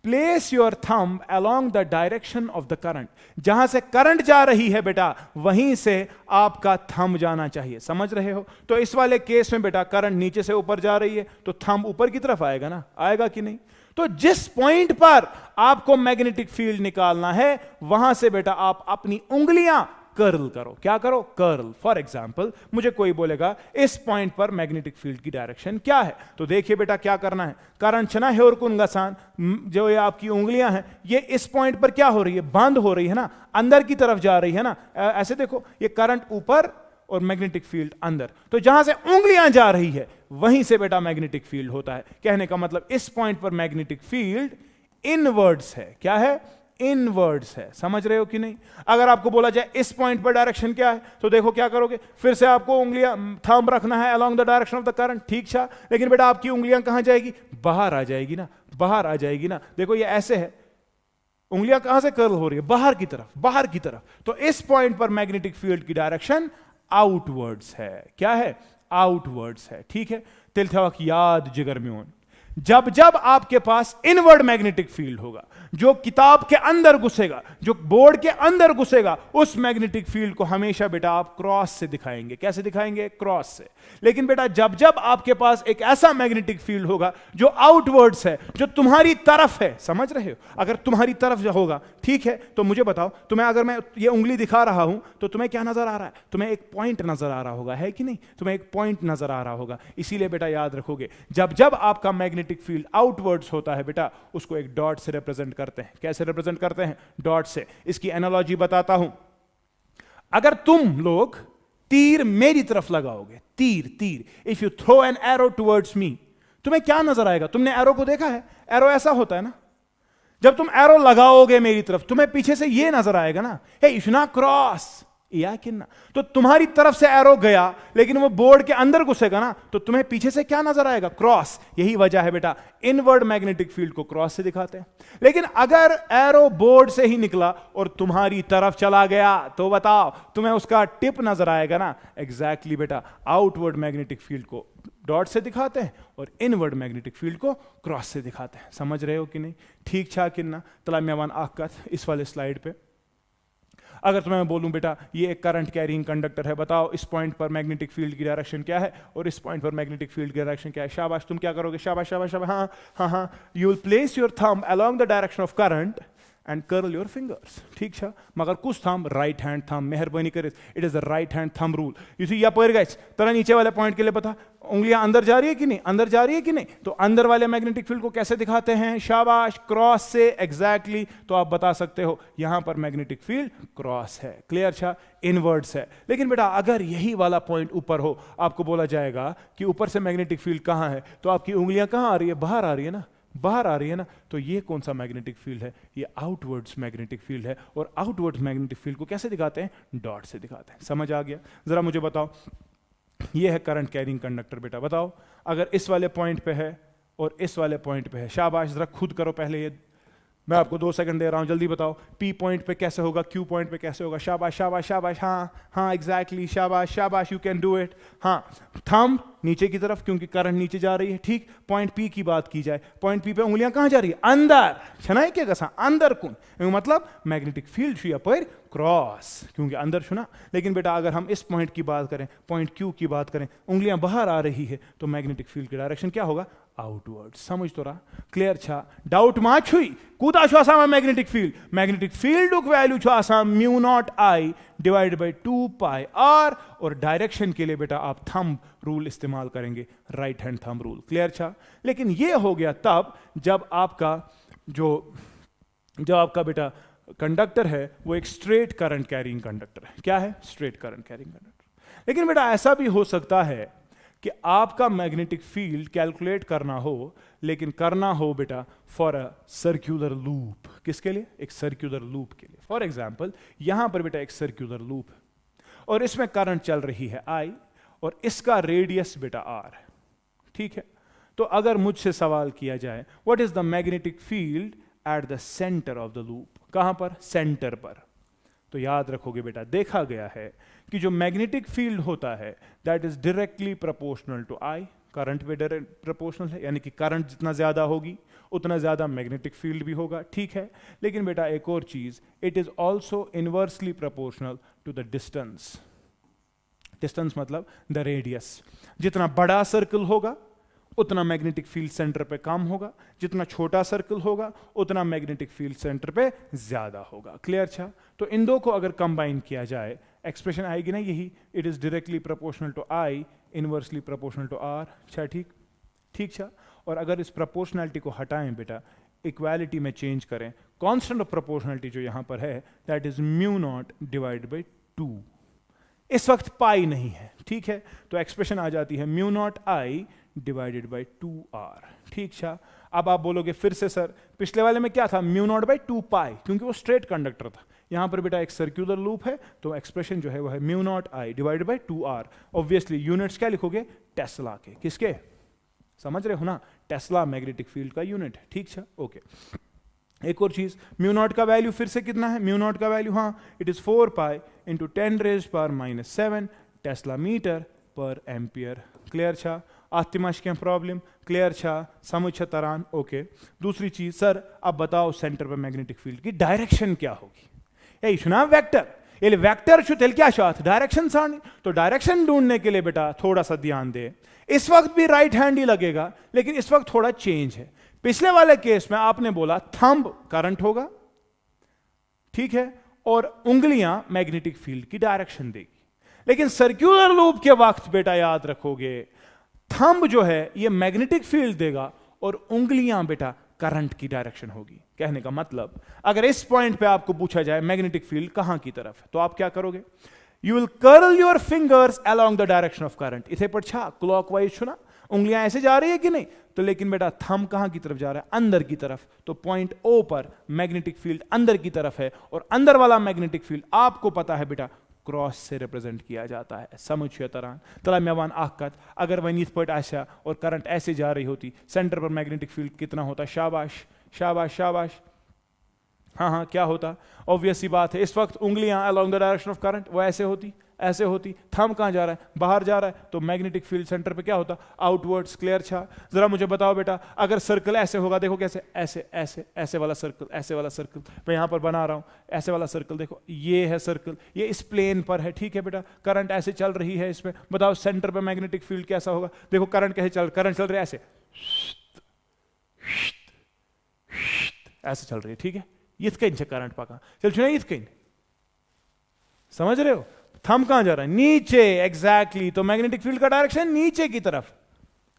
place your thumb along the direction of the current. जहां से करंट जा रही है बेटा वहीं से आपका थंब जाना चाहिए। समझ रहे हो? तो इस वाले केस में बेटा करंट नीचे से ऊपर जा रही है तो थंब ऊपर की तरफ आएगा ना, आएगा कि नहीं? तो जिस पॉइंट पर आपको मैग्नेटिक फील्ड निकालना है वहां से बेटा आप अपनी उंगलियां कर्ल करो। क्या करो? कर्ल। फॉर एग्जाम्पल मुझे कोई बोलेगा इस पॉइंट पर मैग्नेटिक फील्ड की डायरेक्शन क्या है, तो देखिए बेटा क्या करना है, करंट छना है और कुन गसान, जो ये आपकी उंगलियां हैं ये इस पॉइंट पर क्या हो रही है? बंद हो रही है ना, अंदर की तरफ जा रही है ना। ऐसे देखो, ये करंट ऊपर और मैग्नेटिक फील्ड अंदर, तो जहां से उंगलियां जा रही है वहीं से बेटा मैग्नेटिक फील्ड होता है। कहने का मतलब इस पॉइंट पर मैग्नेटिक फील्ड इनवर्ड्स है। क्या है? इनवर्ड्स है। समझ रहे हो कि नहीं? अगर आपको बोला जाए इस पॉइंट पर डायरेक्शन क्या है, तो देखो क्या करोगे, फिर से आपको उंगलियां थंब रखना है along the direction of the current. ठीक था, लेकिन बेटा आपकी उंगलियां कहां जाएगी? बाहर आ जाएगी ना, बाहर आ जाएगी ना। देखो ये ऐसे है, उंगलियां कहां से कर्ल हो रही है? बाहर की तरफ, बाहर की तरफ। तो इस पॉइंट पर मैग्नेटिक फील्ड की डायरेक्शन आउटवर्ड्स है। क्या है? आउटवर्ड्स है। ठीक है, तिल थवाक याद जिगर में होन, जब जब आपके पास इनवर्ड मैग्नेटिक फील्ड होगा, जो किताब के अंदर घुसेगा, जो बोर्ड के अंदर घुसेगा, उस मैग्नेटिक फील्ड को हमेशा बेटा आप क्रॉस से दिखाएंगे। कैसे दिखाएंगे? क्रॉस से। लेकिन बेटा जब जब आपके पास एक ऐसा मैग्नेटिक फील्ड होगा जो आउटवर्ड्स है, जो तुम्हारी तरफ है, समझ रहे हो? अगर तुम्हारी तरफ होगा, ठीक है, तो मुझे बताओ, तुम्हें अगर मैं ये उंगली दिखा रहा हूं तो तुम्हें क्या नजर आ रहा है? तुम्हें एक पॉइंट नजर आ रहा होगा, है कि नहीं? तुम्हें एक पॉइंट नजर आ रहा होगा। इसीलिए बेटा याद रखोगे, जब जब आपका मैग्नेटिक फील्ड आउटवर्ड्स होता है बेटा, उसको एक डॉट से रिप्रेजेंट करते हैं। कैसे रिप्रेजेंट करते हैं? डॉट से। इसकी एनालॉजी बताता हूं। अगर तुम लोग तीर मेरी तरफ लगाओगे, तीर तीर, if you throw an arrow towards me, तुम्हें क्या नजर आएगा? तुमने एरो को देखा है? एरो ऐसा होता है ना। जब तुम एरो लगाओगे मेरी तरफ, तुम्हें पीछे से ये नजर आएगा ना, हे यू शुड नॉट क्रॉस, या कि ना? तो तुम्हारी तरफ से एरो गया, लेकिन वो बोर्ड के अंदर घुसेगा ना, तो तुम्हें पीछे से क्या नजर आएगा? क्रॉस। यही वजह है बेटा इनवर्ड मैग्नेटिक फील्ड को क्रॉस से दिखाते हैं। लेकिन अगर एरो बोर्ड से ही निकला और तुम्हारी तरफ चला गया, तो बताओ तुम्हें उसका टिप नजर आएगा ना? एग्जैक्टली बेटा outward magnetic field co dot से दिखाते हैं और इनवर्ड मैग्नेटिक फील्ड को क्रॉस से दिखाते हैं। समझ रहे हो कि नहीं? ठीक छा कि ना? तला मेवान आकत इस वाले स्लाइड पे अगर तुम्हें बोलूं बेटा ये एक करंट कैरिंग कंडक्टर है, बताओ इस पॉइंट पर मैग्नेटिक फील्ड की डायरेक्शन क्या है और इस पॉइंट पर मैग्नेटिक फील्ड की डायरेक्शन क्या है? शाबाश, तुम क्या करोगे? शाबाश शाबाश शाबाश, हाँ हाँ हाँ, you will place your thumb along the direction of current and curl your fingers. ठीक है, मगर कुछ थंब राइट हैंड थंब, मेहरबानी करे, it is the right hand thumb rule. You see या पर गाइस, तरह नीचे वाले पॉइंट के लिए पता, उंगलियां अंदर जा रही है कि नहीं? अंदर जा रही है कि नहीं? तो अंदर वाले मैग्नेटिक फील्ड को कैसे दिखाते हैं? शाबाश, क्रॉस से। एग्जैक्टली, तो आप बता सकते हो यहां पर मैग्नेटिक फील्ड क्रॉस है। क्लियर छा? इनवर्ड्स है। लेकिन बेटा अगर यही वाला पॉइंट ऊपर हो, आपको बोला जाएगा कि ऊपर से मैग्नेटिक फील्ड कहां है, तो आपकी उंगलियां कहां आ रही है? बाहर आ रही है ना, बाहर आ रही है ना। तो ये कौन सा मैग्नेटिक फील्ड है? ये आउटवर्ड्स मैग्नेटिक फील्ड है। और आउटवर्ड्स मैग्नेटिक फील्ड को कैसे दिखाते हैं? डॉट से दिखाते हैं। समझ आ गया? जरा मुझे बताओ, ये है करंट कैरिंग कंडक्टर। बेटा बताओ, अगर इस वाले पॉइंट पे है और इस वाले पॉइंट पे है, शाबाश, जरा खुद करो पहले ये, मैं आपको 2 सेकंड दे रहा हूं, जल्दी बताओ पी पॉइंट पे कैसे होगा, क्यू पॉइंट पे कैसे होगा? शाबाश शाबाश शाबाश, हाँ हाँ एग्जैक्टली, शाबाश शाबाश, यू कैन डू इट। हाँ, थंब नीचे की तरफ क्योंकि करंट नीचे जा रही है। ठीक, पॉइंट पी की बात की जाए, पॉइंट पी पे उंगलियां कहां जा रही है? अंदर। छनाई के कसा अंदर कुन, मतलब मैग्नेटिक फील्ड शुया पर क्रॉस, क्योंकि अंदर छुना। लेकिन बेटा अगर हम इस पॉइंट की बात करें, पॉइंट क्यू की बात करें, उंगलियां बाहर आ रही है, तो मैग्नेटिक फील्ड की डायरेक्शन क्या होगा? आउटवर्ड। समझ तो रहा? क्लियर छा? डाउट माच हुई? कूदा छो आसाम मैग्नेटिक फील्ड, मैग्नेटिक फील्ड उक वैल्यू छो आसाम mu naught I divide by 2 pi R. और डायरेक्शन के लिए बेटा आप थंब रूल इस्तेमाल करेंगे, right hand thumb rule. Clear छा? लेकिन ये हो गया तब जब आपका बेटा कंडक्टर है वो एक स्ट्रेट करंट कैरिंग कंडक्टर है। क्या है? Straight current carrying conductor. लेकिन बेटा ऐसा भी हो सकता है कि आपका मैग्नेटिक फील्ड कैलकुलेट करना हो, लेकिन करना हो बेटा फॉर अ सर्क्यूलर लूप। किसके लिए? एक सर्क्यूलर लूप के लिए। फॉर एग्जांपल यहां पर बेटा एक सर्क्यूलर लूप है और इसमें करंट चल रही है आई और इसका रेडियस बेटा आर है। ठीक है, तो अगर मुझसे सवाल किया जाए what is the magnetic field at the centre of the loop, कहां पर? सेंटर पर। तो याद रखोगे बेटा, देखा गया है कि जो मैग्नेटिक फील्ड होता है that is directly proportional to I, current पे डायरेक्ट प्रोपोर्शनल है, यानी कि करंट जितना ज्यादा होगी उतना ज्यादा मैग्नेटिक फील्ड भी होगा। ठीक है, लेकिन बेटा एक और चीज, it is also inversely proportional to the distance. Distance मतलब द रेडियस। जितना बड़ा सर्कल होगा उतना मैग्नेटिक फील्ड सेंटर पे कम होगा, जितना छोटा सर्कल होगा उतना मैग्नेटिक फील्ड सेंटर पे ज्यादा होगा। क्लियर छा? तो इन दो को अगर कंबाइन किया जाए एक्सप्रेशन आएगी ना यही, it is directly proportional to I inversely proportional to R. अच्छा, ठीक ठीक छा? और अगर इस प्रोपोर्शनैलिटी को हटाएं बेटा, इक्वालिटी में चेंज करें, कांस्टेंट ऑफ प्रोपोर्शनैलिटी जो यहां पर है that is mu not divide by 2। इस वक्त पाई नहीं है। ठीक है, तो एक्सप्रेशन आ जाती है mu naught I divided by 2r। ठीक छा? अब आप बोलोगे फिर से सर पिछले वाले में क्या था, म्यू नॉट बाई 2 पाई, क्योंकि वो स्ट्रेट कंडक्टर था। यहां पर बेटा एक सर्कुलर लूप है, तो एक्सप्रेशन जो है वो है mu naught I divided by 2r। Obviously units क्या लिखोगे, टेस्ला के, किसके, समझ रहे हो ना, टेस्ला मैग्नेटिक फील्ड का यूनिट है, ठीक है, ओके। एक और चीज, म्यू नॉट का वैल्यू फिर से कितना है, म्यू नॉट का वैल्यू हाँ it is 4 pi into 10⁻⁻7 tesla metre per ampere. Clear छा, आतिमाश क्या प्रॉब्लम, क्लियर छा, समझ छा तरान, ओके। दूसरी चीज सर अब बताओ सेंटर पर मैग्नेटिक फील्ड की डायरेक्शन क्या होगी, यही सुना वेक्टर, ये वेक्टर छु तेल क्या शाथ डायरेक्शन सानी, तो डायरेक्शन ढूंढने के लिए बेटा थोड़ा सा ध्यान दे, इस वक्त भी राइट हैंड ही लगेगा, लेकिन इस वक्त थोड़ा चेंज है। पिछले वाले केस में आपने बोला थंब करंट होगा, ठीक है, और उंगलियां मैग्नेटिक फील्ड की डायरेक्शन देगी, लेकिन सर्कुलर लूप के वक्त बेटा याद रखोगे थंब जो है ये मैग्नेटिक फील्ड देगा और उंगलियां बेटा करंट की डायरेक्शन होगी। कहने का मतलब अगर इस पॉइंट पे आपको पूछा जाए मैग्नेटिक फील्ड कहां की तरफ है, तो आप क्या करोगे, you will curl your fingers along the direction of current. इथे पर छा क्लॉकवाइज छुना, उंगलियां ऐसे जा रही है कि नहीं, तो लेकिन बेटा थंब कहां की तरफ जा रहा है, अंदर की तरफ, तो पॉइंट ओ पर मैग्नेटिक फील्ड अंदर की तरफ है, और अंदर वाला मैग्नेटिक फील्ड आपको पता है बेटा क्रॉस से रिप्रेजेंट किया जाता है। समझिए तरह तला मेवान आकत, अगर वह नीत पट आशा और करंट ऐसे जा रही होती, सेंटर पर मैग्नेटिक फील्ड कितना होता, शाबाश शाबाश शाबाश, हाँ हाँ क्या होता, ऑब्वियस सी बात है, इस वक्त उंगलियां along the direction of current वो ऐसे होती, ऐसे होती, थंब कहां जा रहा है, बाहर जा रहा है, तो मैग्नेटिक फील्ड सेंटर पे क्या होता, आउटवर्ड्स। क्लियर छा, जरा मुझे बताओ बेटा अगर सर्कल ऐसे होगा, देखो कैसे, ऐसे ऐसे ऐसे वाला सर्कल, ऐसे वाला सर्कल मैं यहां पर बना रहा हूं, ऐसे वाला सर्कल देखो, ये है सर्कल, ये इस प्लेन पर है, ठीक है बेटा, करंट ऐसे चल रही है इसमें, बताओ सेंटर पे मैग्नेटिक फील्ड कैसा होगा, देखो करंट कैसे चल, करंट चल रही है ऐसे ऐसे चल रही है, ठीक है, इतकन से करंट पका चल चुना, इतकन, समझ रहे हो, थंब कहां जा रहा है, नीचे, एग्जैक्टली, तो मैग्नेटिक फील्ड का डायरेक्शन नीचे की तरफ,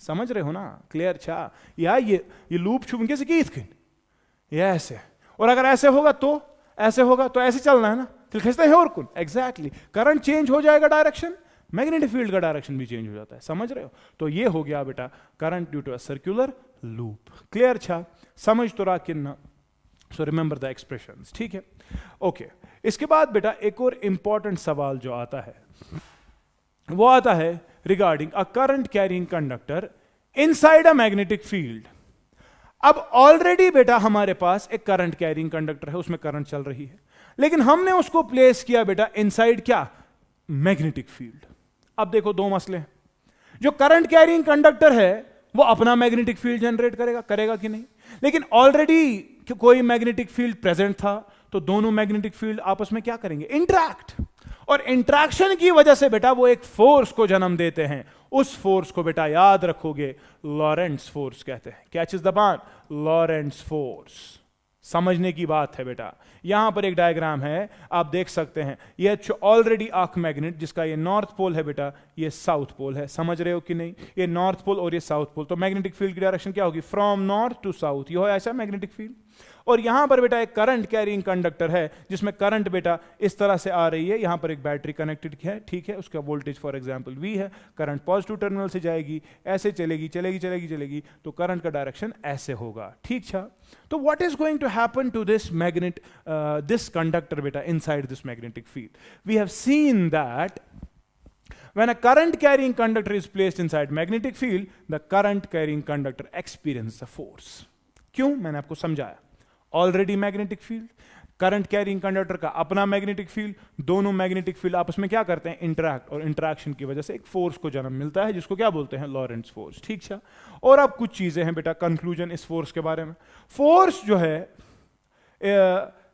समझ रहे हो ना, क्लियर छा, या ये लूप छुप कैसे की इतकन, ये ऐसे, और अगर ऐसे होगा तो ऐसे होगा, तो ऐसे चलना है ना, तो खींचते हैं और कुन, एग्जैक्टली, करंट चेंज हो जाएगा डायरेक्शन, मैग्नेटिक फील्ड का डायरेक्शन भी चेंज हो जाता है, समझ रहे हो, तो ये हो गया बेटा current due to a circular loop. Clear छा, समझ तो रहा कि ना, सो रिमेंबर द एक्सप्रेशंस, ठीक है, ओके। इसके बाद बेटा एक और इंपॉर्टेंट सवाल जो आता है वो आता है regarding a current carrying conductor inside a magnetic field. अब ऑलरेडी बेटा हमारे पास एक करंट कैरिंग कंडक्टर है, उसमें करंट चल रही है, लेकिन हमने उसको प्लेस किया बेटा इनसाइड क्या, मैग्नेटिक फील्ड। अब देखो दो मसले, जो करंट कैरिंग कंडक्टर है वो अपना मैग्नेटिक फील्ड जनरेट करेगा कि नहीं, लेकिन ऑलरेडी कोई मैग्नेटिक फील्ड प्रेजेंट था, तो दोनों मैग्नेटिक फील्ड आपस में क्या करेंगे, इंटरैक्ट, और इंटरैक्शन की वजह से बेटा वो एक फोर्स को जन्म देते हैं, उस फोर्स को बेटा याद रखोगे लॉरेंट्ज फोर्स कहते हैं। क्या चीज दबान, लॉरेंट्ज फोर्स, समझने की बात है बेटा। यहां पर एक डायग्राम है, आप देख सकते हैं, ये ऑलरेडी आर्क मैग्नेट जिसका ये नॉर्थ पोल है बेटा, ये साउथ पोल है, समझ रहे हो कि नहीं, ये नॉर्थ पोल और ये साउथ पोल, तो मैग्नेटिक फील्ड की डायरेक्शन क्या होगी, फ्रॉम नॉर्थ टू साउथ, ये हो ऐसा मैग्नेटिक फील्ड। और यहां पर बेटा एक करंट कैरिंग कंडक्टर है जिसमें करंट बेटा इस तरह से आ रही है, यहां पर एक बैटरी कनेक्टेड है, ठीक है, उसका वोल्टेज फॉर एग्जांपल V है, करंट पॉजिटिव टर्मिनल से जाएगी, ऐसे चलेगी चलेगी चलेगी चलेगी, तो करंट का डायरेक्शन ऐसे होगा, ठीक है। तो what is going to happen to this magnet, this conductor बेटा inside this magnetic field, we have seen that when a current carrying conductor is placed inside magnetic field, the current carrying conductor experiences a force। क्यों, मैंने आपको समझाया, already magnetic field, current carrying conductor का अपना magnetic field, दोनों magnetic field आपस में क्या करते हैं, इंटरैक्ट, और इंटरैक्शन की वजह से एक फोर्स को जन्म मिलता है जिसको क्या बोलते हैं, लॉरेंट्ज फोर्स, ठीक है। और अब कुछ चीजें हैं बेटा कंक्लूजन इस फोर्स के बारे में। फोर्स जो है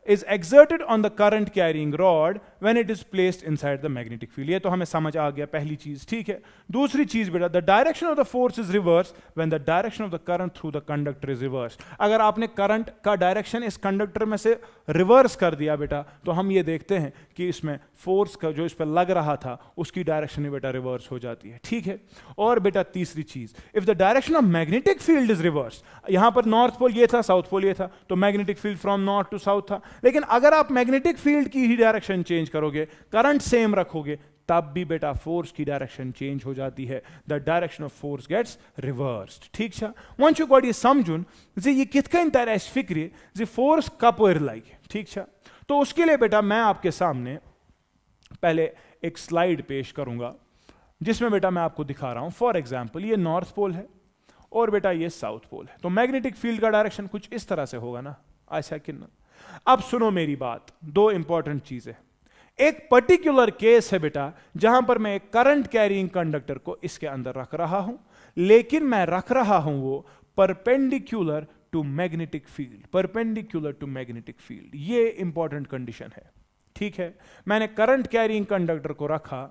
is exerted on the current carrying rod when it is placed inside the magnetic field। ये तो हमें समझ आ गया पहली चीज, ठीक है। दूसरी चीज बेटा, the direction of the force is reversed when the direction of the current through the conductor is reversed। अगर आपने करंट का डायरेक्शन इस कंडक्टर में से रिवर्स कर दिया बेटा, तो हम ये देखते हैं कि इसमें फोर्स का जो इस पर लग रहा था उसकी डायरेक्शन ही बेटा रिवर्स हो जाती है, ठीक है। और बेटा तीसरी चीज, if the direction of magnetic field is reverse, यहां पर नॉर्थ पोल ये था, साउथ पोल ये था, तो magnetic field from north to south था, लेकिन अगर आप मैग्नेटिक फील्ड की ही डायरेक्शन चेंज करोगे, करंट सेम रखोगे, तब भी बेटा फोर्स की डायरेक्शन चेंज हो जाती है, the direction of force gets reversed. ठीक है, वन छो गॉड ये समझुन जे ये कित कन तर अस फिक्र जे फोर्स कपर लगे। ठीक है, तो उसके लिए बेटा मैं आपके सामने पहले एक स्लाइड पेश करूंगा जिसमें बेटा मैं आपको दिखा रहा हूं। फॉर एग्जाम्पल ये नॉर्थ पोल है और बेटा ये साउथ पोल है, तो मैग्नेटिक फील्ड का डायरेक्शन कुछ इस तरह से होगा ना, ऐसा कि ना। अब सुनो मेरी बात, दो इंपॉर्टेंट चीजें। एक पर्टिकुलर केस है बेटा जहां पर मैं एक करंट कैरिंग कंडक्टर को इसके अंदर रख रहा हूं, लेकिन मैं रख रहा हूं वो perpendicular to magnetic field, perpendicular to magnetic field. ये इंपॉर्टेंट कंडीशन है। ठीक है, मैंने करंट कैरिंग कंडक्टर को रखा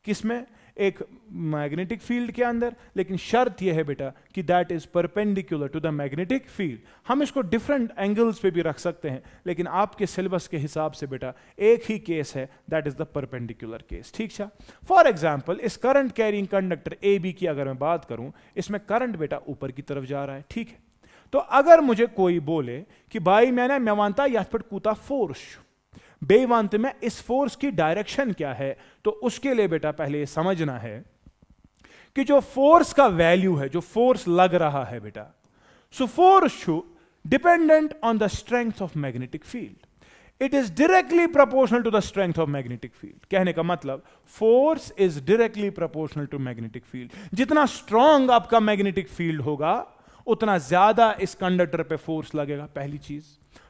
किसमें, एक मैग्नेटिक फील्ड के अंदर, लेकिन शर्त यह है बेटा कि that is perpendicular to the magnetic field. हम इसको डिफरेंट एंगल्स पे भी रख सकते हैं, लेकिन आपके सिलेबस के हिसाब से बेटा एक ही केस है, that is the perpendicular case. ठीक है, फॉर एग्जांपल इस current carrying conductor A B की अगर मैं बात करूं, इसमें करंट बेटा ऊपर की तरफ जा रहा है। ठीक है, तो अगर मुझे कोई बोले कि भाई मैंने मैं मानता यहां पर कूता फोर्स बेवांत में, इस फोर्स की डायरेक्शन क्या है, तो उसके लिए बेटा पहले ये समझना है कि जो फोर्स का वैल्यू है, जो फोर्स लग रहा है बेटा, सो फोर्स शू dependent on the strength of magnetic field. It is directly proportional to the strength of magnetic field. कहने का मतलब force is directly proportional to magnetic field. जितना स्ट्रांग आपका मैग्नेटिक फील्ड होगा उतना ज्यादा इस कंडक्टर पे फोर्स लगेगा, पहली चीज।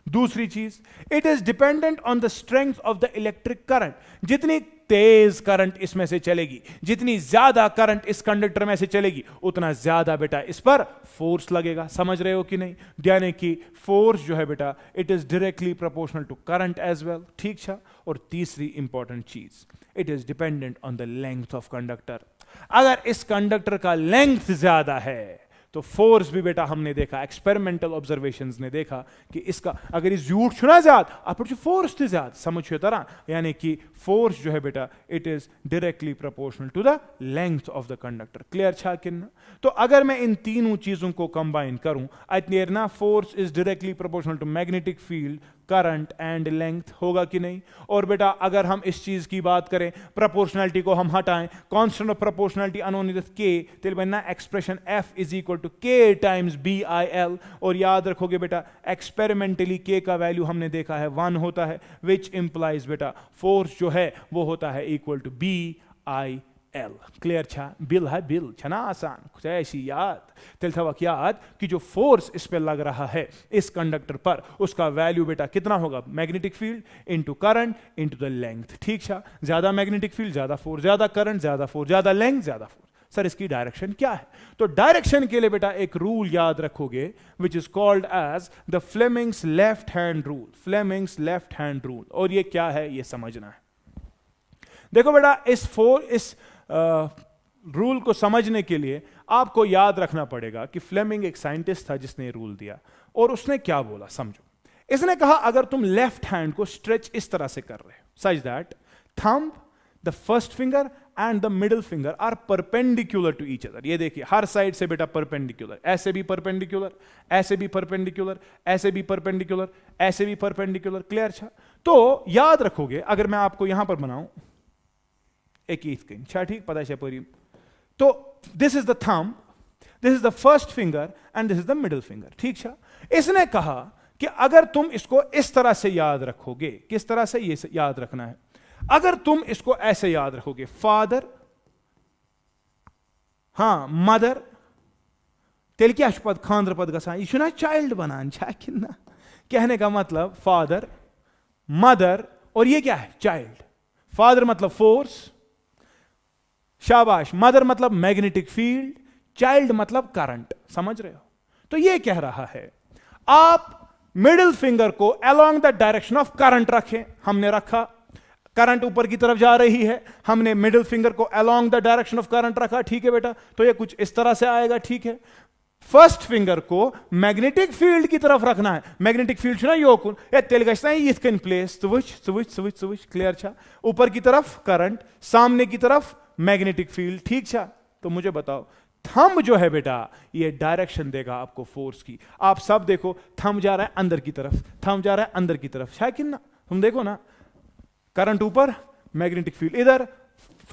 दूसरी चीज, it is dependent on the strength of the electric current. जितनी तेज करंट इसमें से चलेगी, जितनी ज्यादा करंट इस कंडक्टर में से चलेगी, उतना ज्यादा बेटा इस पर फोर्स लगेगा। समझ रहे हो कि नहीं? यानी कि फोर्स जो है बेटा it is directly proportional to current as well. ठीक है, और तीसरी इंपॉर्टेंट चीज, it is dependent on the length of conductor. अगर इस कंडक्टर का लेंथ ज्यादा है तो फोर्स भी बेटा हमने देखा, एक्सपेरिमेंटल ऑब्जर्वेशंस ने देखा कि इसका अगर इस झूठ छुना ज्यादा आप फोर्स थी ज्यादा, समझिए तरह, यानी कि फोर्स जो है बेटा it is directly proportional to the length of the conductor. Clear छा कि ना? तो अगर मैं इन तीनों चीजों को कंबाइन करूं, ना force is directly proportional to magnetic field, current and length, होगा कि नहीं? और बेटा अगर हम इस चीज की बात करें, प्रोपोर्शनलिटी को हम हटाएं, कांस्टेंट ऑफ प्रोपोर्शनलिटी अनोनित के, तो बनना expression F is equal to K times BIL। और याद रखोगे बेटा एक्सपेरिमेंटली के का वैल्यू हमने देखा है 1 होता है, विच इंप्लाइज बेटा फोर्स जो है वो होता है इक्वल टू BIL। क्लियर छा? बिल है बिल छना आसान, कुछ ऐसी याद तेल थवक याद कि जो फोर्स इस पे लग रहा है इस कंडक्टर पर, उसका वैल्यू बेटा कितना होगा, magnetic field into current into the length. ठीक छा? ज्यादा मैग्नेटिक फील्ड ज्यादा फोर्स, ज्यादा करंट ज्यादा फोर्स, ज्यादा लेंथ ज्यादा फोर्स। सर इसकी डायरेक्शन क्या है? तो डायरेक्शन के लिए बेटा एक रूल याद रखोगे which is called as the Fleming's left hand rule. Fleming's left hand rule, और ये क्या है ये समझना है। देखो बेटा इस रूल को समझने के लिए आपको याद रखना पड़ेगा कि फ्लेमिंग एक साइंटिस्ट था जिसने रूल दिया, और उसने क्या बोला समझो। इसने कहा अगर तुम लेफ्ट हैंड को स्ट्रेच इस तरह से कर रहे हो, such that thumb, the first finger and the middle finger are perpendicular to each other. ये देखिए हर साइड से बेटा परपेंडिकुलर, ऐसे भी परपेंडिकुलर, ऐसे भी परपेंडिकुलर, ऐसे भी परपेंडिकुलर, ऐसे भी परपेंडिकुलर। क्लियर छा? तो याद रखोगे, अगर मैं आपको यहां पर बनाऊं एक ठीक पता है परी, तो this is the thumb, this is the first finger and this is the middle finger. ठीक है? इसने कहा कि अगर तुम इसको इस तरह से याद रखोगे, किस तरह से ये याद रखना है, अगर तुम इसको ऐसे याद रखोगे, फादर, हाँ मदर, तेल क्या पद खांद्र पद गसा, ये ना चाइल्ड बनान ना, कहने का मतलब फादर, मदर, और ये क्या है चाइल्ड। फादर मतलब फोर्स, शाबाश, मदर मतलब मैग्नेटिक फील्ड, चाइल्ड मतलब करंट। समझ रहे हो? तो ये कह रहा है आप मिडिल फिंगर को along the direction of current रखें। हमने रखा, करंट ऊपर की तरफ जा रही है, हमने मिडिल फिंगर को along the direction of current रखा। ठीक है बेटा? तो ये कुछ इस तरह से आएगा। ठीक है? फर्स्ट फिंगर को मैग्नेटिक फील्ड की तरफ रखना है। मैग्नेटिक फील्ड ना योकुन या तेल गश्ता है इस can place switch switch switch switch. Clear छा? ऊपर की तरफ करंट, सामने की तरफ मैग्नेटिक फील्ड। ठीक छा? तो मुझे बताओ थंब जो है बेटा ये डायरेक्शन देगा आपको फोर्स की। आप सब देखो, थंब जा रहा है अंदर की तरफ, थंब जा रहा है अंदर की तरफ, है कि ना? तुम देखो ना, करंट ऊपर, मैग्नेटिक फील्ड इधर,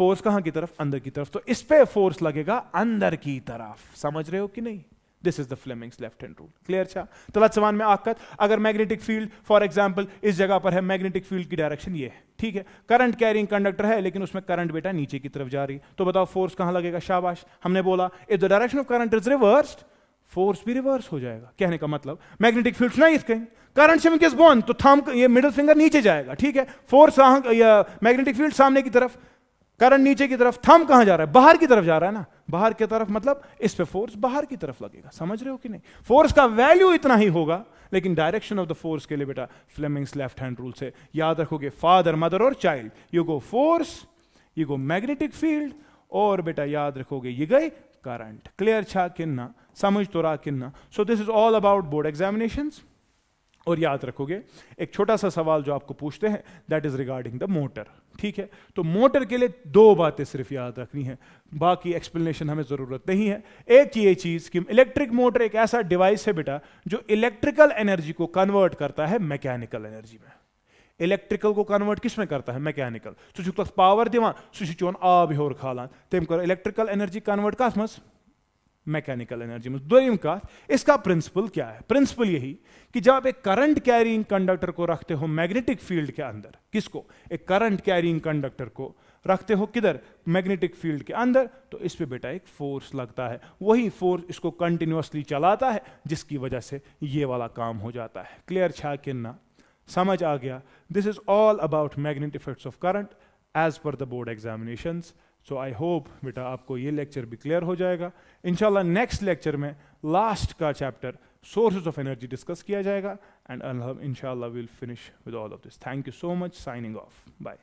फोर्स कहां की तरफ? अंदर की तरफ। तो इस पे फोर्स लगेगा अंदर की तरफ। समझ रहे हो कि नहीं? This is the Fleming's left hand rule. Clear छा? तलत सवान में आकत अगर मैग्नेटिक फील्ड फॉर एग्जांपल इस जगह पर है, मैग्नेटिक फील्ड की डायरेक्शन ये है, ठीक है, करंट कैरिंग कंडक्टर है लेकिन उसमें करंट बेटा नीचे की तरफ जा रही है, तो बताओ फोर्स कहां लगेगा? शाबाश, हमने बोला if the direction of current is reversed, force भी रिवर्स हो जाएगा। कहने का मतलब मैग्नेटिक फील्ड ना इसके करंट से किस बॉन्ड, तो थंब ये मिडिल फिंगर नीचे जाएगा, ठीक है, फोर्स मैग्नेटिक फील्ड सामने की तरफ, करंट नीचे की तरफ, थंब कहां जा रहा है? बाहर की तरफ जा रहा है ना, बाहर की तरफ, मतलब इस पे फोर्स बाहर की तरफ लगेगा। समझ रहे हो कि नहीं? फोर्स का वैल्यू इतना ही होगा लेकिन डायरेक्शन ऑफ द फोर्स के लिए बेटा फ्लेमिंग्स लेफ्ट हैंड रूल से याद रखोगे, फादर मदर और child, you go force, you go magnetic field, और बेटा याद रखोगे ये गए करंट। क्लियर छा किन्ना? समझ तो रहा किन्ना? So this is all about board examinations. और याद रखोगे एक छोटा सा सवाल जो आपको पूछते हैं, that is regarding the motor, ठीक है। तो मोटर के लिए दो बातें सिर्फ याद रखनी है, बाकी एक्सप्लेनेशन हमें जरूरत नहीं है। एक ये चीज कि इलेक्ट्रिक मोटर एक ऐसा डिवाइस है बेटा जो इलेक्ट्रिकल एनर्जी को कन्वर्ट करता है मैकेनिकल एनर्जी में। इलेक्ट्रिकल को कन्वर्ट किस में करता है? मैकेनिकल। सो पावर दिवान सह चोन आब हेर खालान, तम कर इलेक्ट्रिकल एनर्जी कन्वर्ट कस मज? मैकेनिकल एनर्जी में। दोम कत, इसका प्रिंसिपल क्या है? प्रिंसिपल यही कि जब आप एक करंट कैरिंग कंडक्टर को रखते हो मैग्नेटिक फील्ड के अंदर, किसको? एक करंट कैरिंग कंडक्टर को रखते हो किधर? मैग्नेटिक फील्ड के अंदर, तो इस पे बेटा एक फोर्स लगता है, वही फोर्स इसको कंटिन्यूअसली चलाता है जिसकी वजह से ये वाला काम हो जाता है। क्लियर छा किन्ना? समझ आ गया? This is all about magnetic effects of current as per the board examinations. So I hope बेटा आपको ये लेक्चर भी क्लियर हो जाएगा। इंशाल्लाह नेक्स्ट लेक्चर में लास्ट का chapter sources of energy discuss किया जाएगा, एंड इंशाल्लाह will finish with all of this. Thank you so much. Signing off. Bye.